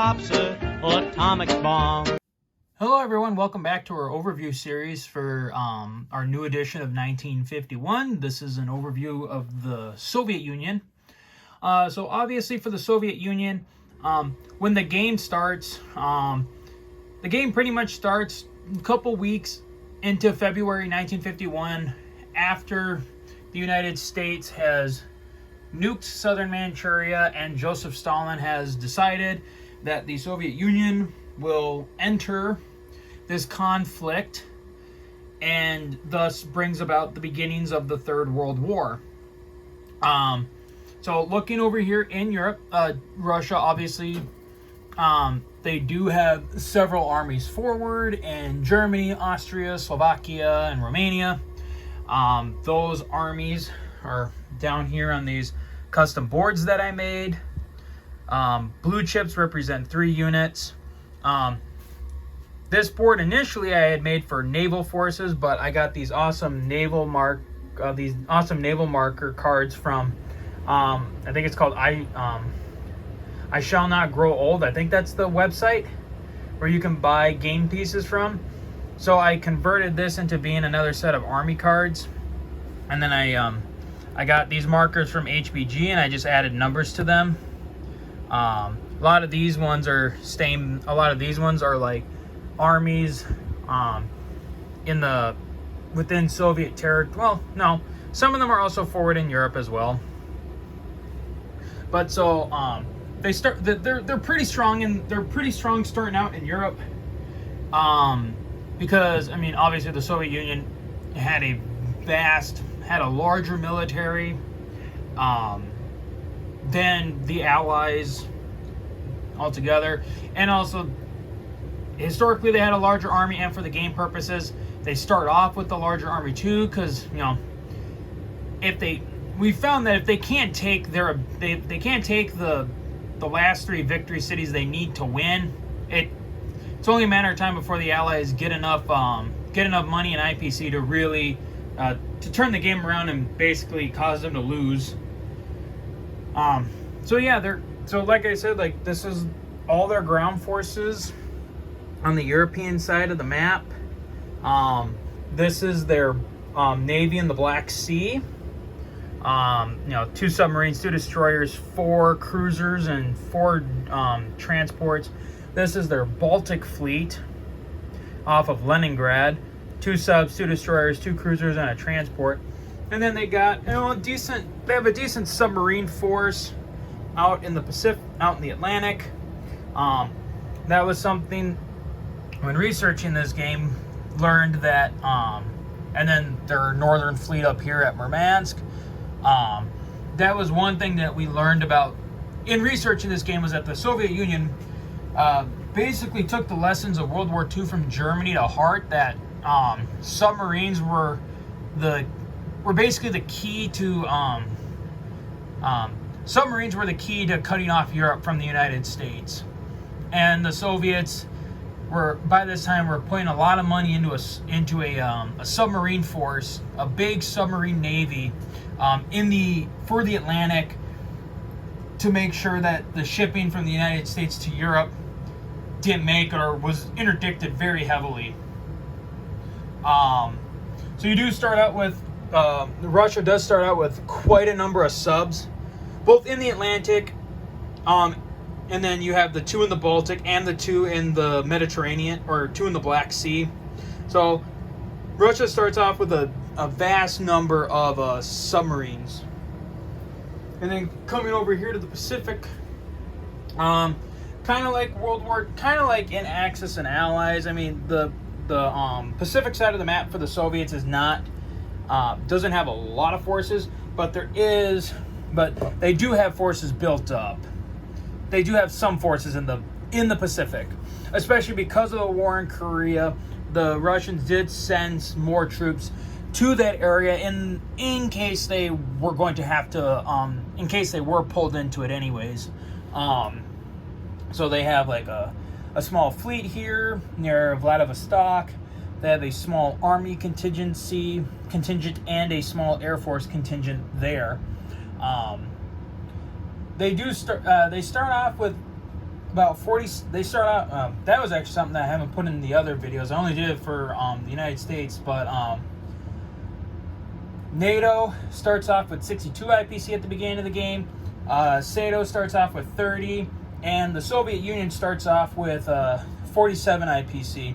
drops an atomic bomb. Hello everyone, welcome back to our overview series for our new edition of 1951. This is an overview of the Soviet Union. So obviously for the Soviet Union, when the game starts, the game pretty much starts a couple weeks into February 1951 after the United States has nuked southern Manchuria and Joseph Stalin has decided that the Soviet Union will enter this conflict and thus brings about the beginnings of the Third World War. So looking over here in Europe, Russia obviously, they do have several armies forward in Germany, Austria, Slovakia, and Romania. Those armies are down here on these custom boards that I made. Blue chips represent 3 units. This board initially I had made for naval forces, but I got these awesome naval marker cards from I think it's called I Shall Not Grow Old. I think that's the website where you can buy game pieces from. So I converted this into being another set of army cards, and then I got these markers from HBG and I just added numbers to them. A lot of these ones are like armies within Soviet territory. Well, no, some of them are also forward in Europe as well. But so they're pretty strong, and they're pretty strong starting out in Europe. Because I mean, obviously the Soviet Union had a larger military than the Allies altogether, and also historically they had a larger army, and for the game purposes they start off with the larger army too, because we found that if they can't take they can't take the last 3 victory cities they need to win, it's only a matter of time before the Allies get enough money in IPC to really to turn the game around and basically cause them to lose. So yeah, so like I said, like this is all their ground forces on the European side of the map. This is their navy in the Black Sea. 2 submarines, 2 destroyers, 4 cruisers, and 4 transports. This is their Baltic fleet off of Leningrad. 2 subs, 2 destroyers, 2 cruisers, and a transport. And then they got they have a decent submarine force out in the Pacific, out in the Atlantic. That was something when researching this game, learned that, and then their northern fleet up here at Murmansk. That was one thing that we learned about in researching this game, was that the Soviet Union basically took the lessons of World War II from Germany to heart. That submarines were basically the key to submarines were the key to cutting off Europe from the United States, and the Soviets were by this time putting a lot of money into a submarine force, a big submarine navy for the Atlantic, to make sure that the shipping from the United States to Europe didn't make it, or was interdicted very heavily. So you do start out with Russia does start out with quite a number of subs, both in the Atlantic, and then you have the 2 in the Baltic and the 2 in the Mediterranean, or 2 in the Black Sea. So Russia starts off with a vast number of submarines. And then coming over here to the Pacific, kind of like in Axis and Allies. I mean, the Pacific side of the map for the Soviets is not doesn't have a lot of forces, but they do have forces built up. They do have some forces in the Pacific, especially because of the war in Korea. The Russians did send more troops to that area in case they were going to have to, in case they were pulled into it anyways. So they have like a small fleet here near Vladivostok. They have a small army contingent and a small air force contingent there. They start off with about 40. They start out. That was actually something that I haven't put in the other videos. I only did it for the United States, but NATO starts off with 62 IPC at the beginning of the game. SATO starts off with 30, and the Soviet Union starts off with 47 IPC.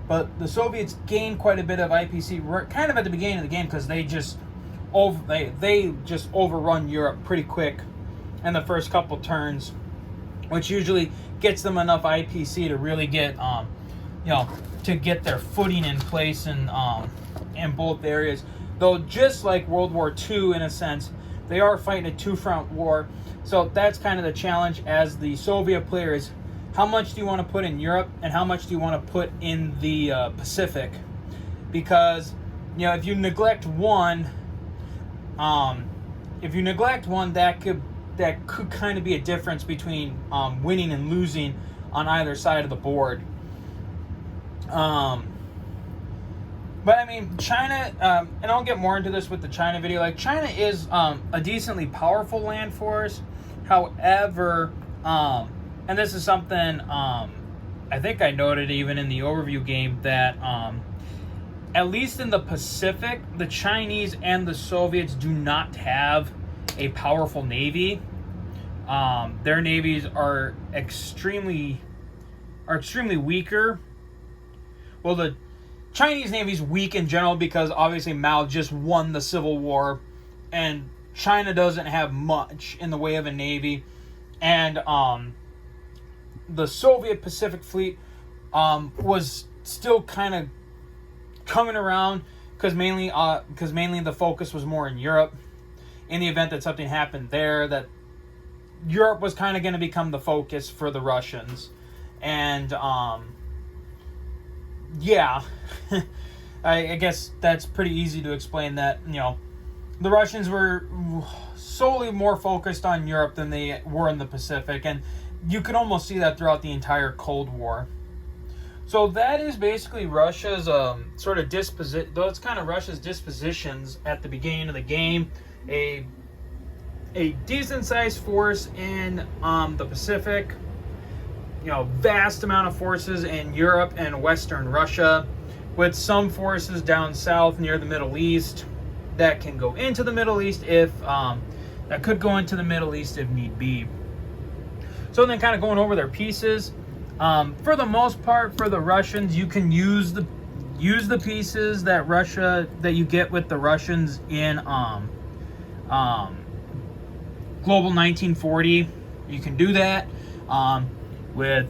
But the Soviets gained quite a bit of IPC kind of at the beginning of the game because they just overrun Europe pretty quick in the first couple turns, which usually gets them enough IPC to really get to get their footing in place in both areas. Though just like World War II in a sense, they are fighting a two-front war. So that's kind of the challenge as the Soviet players. How much do you want to put in Europe and how much do you want to put in the Pacific? Because if you neglect one, that could kind of be a difference between winning and losing on either side of the board. But I mean, China, and I'll get more into this with the China video. Like, China is a decently powerful land force. However, and this is something I think I noted even in the overview game that at least in the Pacific, the Chinese and the Soviets do not have a powerful navy. Their navies are extremely weaker. Well, the Chinese Navy is weak in general because obviously Mao just won the Civil War, and China doesn't have much in the way of a navy. And the Soviet Pacific Fleet was still kind of coming around because mainly the focus was more in Europe. In the event that something happened there, that Europe was kind of going to become the focus for the Russians. And yeah, I guess that's pretty easy to explain that, the Russians were solely more focused on Europe than they were in the Pacific, and you can almost see that throughout the entire Cold War. So that is basically Russia's sort of disposition. Though it's kind of Russia's dispositions at the beginning of the game. A decent-sized force in the Pacific. Vast amount of forces in Europe and Western Russia, with some forces down south near the Middle East that can go into the Middle East if need be. So then, kind of going over their pieces. For the most part, for the Russians, you can use the pieces that you get with the Russians in Global 1940. You can do that with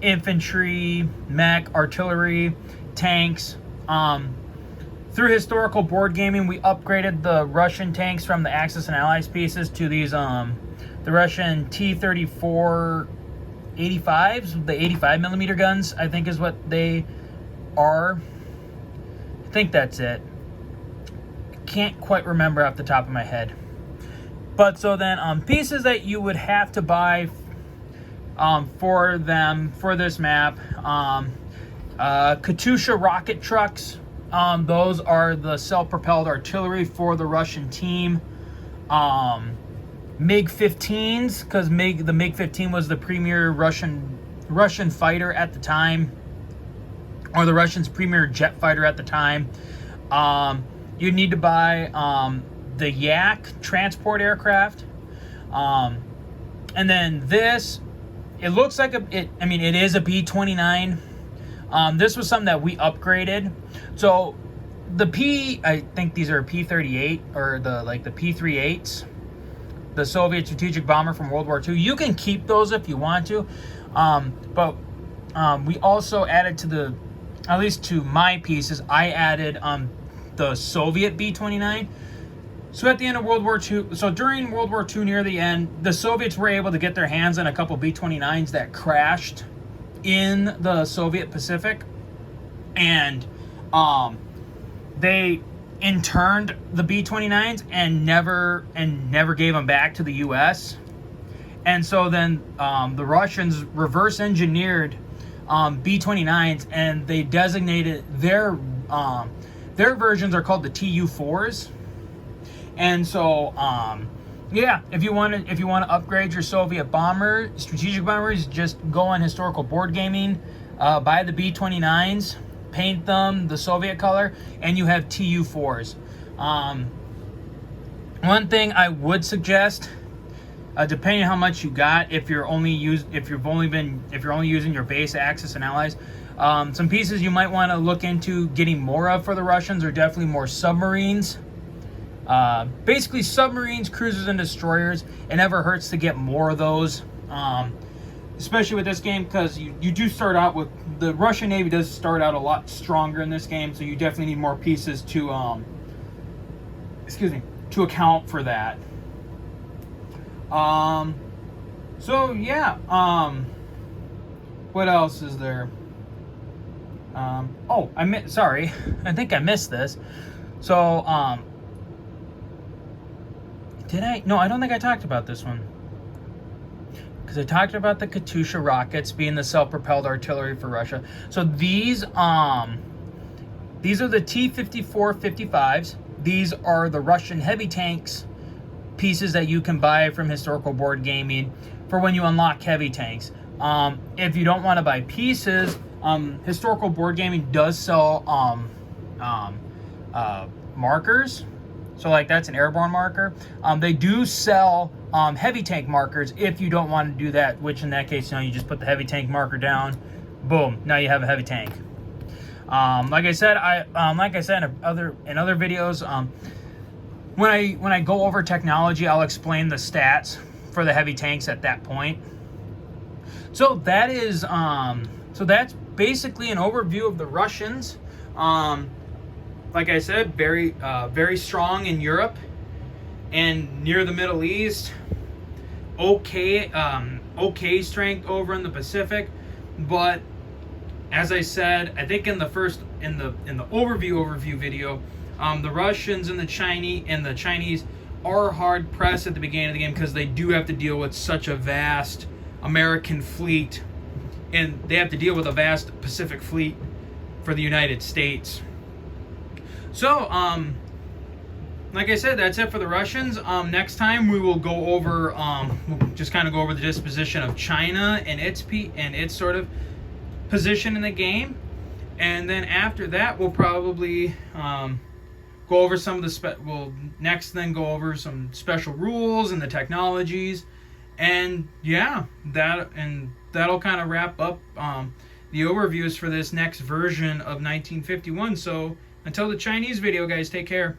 infantry, mech, artillery, tanks. Through historical board gaming, we upgraded the Russian tanks from the Axis and Allies pieces to these the Russian T-34 85s, the 85 millimeter guns, I think is what they are. I think that's it. Can't quite remember off the top of my head. But so then, pieces that you would have to buy for this map, Katyusha rocket trucks. Those are the self-propelled artillery for the Russian team. MiG-15s, because the MiG-15 was the premier Russian fighter at the time, or the Russians' premier jet fighter at the time. You need to buy the Yak transport aircraft, and then this. It looks like it is a B-29. This was something that we upgraded. So I think these are P-38 or the P-38s. The Soviet strategic bomber from World War II. You can keep those if you want to. But we also added at least to my pieces, I added the Soviet B-29. So at the end of World War II, so during World War II near the end, the Soviets were able to get their hands on a couple B-29s that crashed in the Soviet Pacific. And they interned the B-29s and never gave them back to the U.S. And so then the Russians reverse engineered B-29s, and they designated their versions are called the Tu-4s. And so yeah, if you want to upgrade your Soviet bomber, strategic bombers, just go on Historical Board Gaming, buy the B-29s, paint them the Soviet color, and you have Tu-4s. One thing I would suggest, depending on how much you got, if you're only using your base, Axis, and allies, some pieces you might want to look into getting more of for the Russians are definitely more submarines. Basically submarines, cruisers, and destroyers. It never hurts to get more of those, especially with this game, because you do start out with, the Russian Navy does start out a lot stronger in this game, so you definitely need more pieces to account for that. So yeah, what else is there? Sorry, I think I missed this. So, did I? No, I don't think I talked about this one. Because I talked about the Katyusha rockets being the self-propelled artillery for Russia. So these are the T-54-55s. These are the Russian heavy tanks pieces that you can buy from Historical Board Gaming for when you unlock heavy tanks. If you don't want to buy pieces, Historical Board Gaming does sell markers. So like that's an airborne marker. They do sell heavy tank markers if you don't want to do that, which in that case, you just put the heavy tank marker down, boom, now you have a heavy tank. Like I said in other videos, when I go over technology, I'll explain the stats for the heavy tanks at that point. So that is that's basically an overview of the Russians. Like I said, very strong in Europe and near the Middle East. Okay strength over in the Pacific, but as I said, I think in the overview video, the Russians and the Chinese are hard pressed at the beginning of the game because they do have to deal with such a vast American fleet, and they have to deal with a vast Pacific fleet for the United States. So, like I said, that's it for the Russians. Next time we will go over, we'll just kind of go over the disposition of China and its sort of position in the game, and then after that we'll probably go over some of the we'll next then go over some special rules and the technologies, and yeah, that'll kind of wrap up the overviews for this next version of 1951. So until the Chinese video, guys, take care.